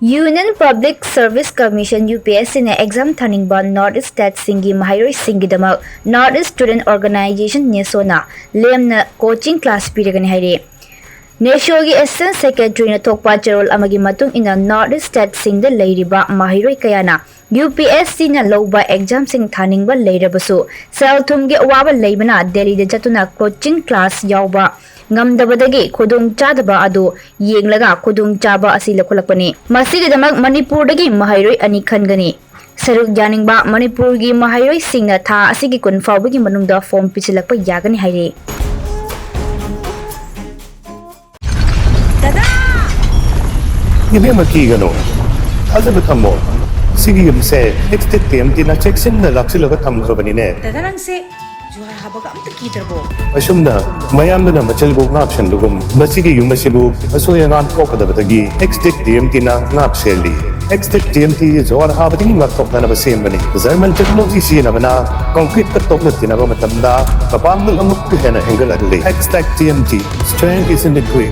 Union Public Service Commission UPSC na exam thaningba North East State singi mahairoi singidamak North East Student Organization Neso na lemna coaching class Piragani haire. Neso gi Assistant Secretary na thokpa charol amagi matung ina North East State singda leiriba mahairoi kayana UPSC na lowba exam sing thaningba leirabasu sel thumgi awaba leibana Delhi da jatuna coaching class yawba ngamdabadagi khudung chadaba adu yenglaga khudung chaba asi lakhulakpani masigidamak Manipur dagi mahairoi ani khangani saruk janingba Manipur gi mahairoi singna tha asigi kun fawbagi manungda form pichilakpa yagani haire dada ibe makigano azab thammo sigi yumse exit TMT na checksin na laksilaga thamkhrabani ne dada nangse juhar habaga amta kidarbo asumna mayamna machalbu ngapshan lugum masigi yumasibu asoyangan kokadabadagi exit TMT na ngapseli exit TMT jawar habadi ngaktok na basembani German technology sinabana concrete katok na tinaba matamda kapang amuk hena hengal adli exit TMT strength is in the quick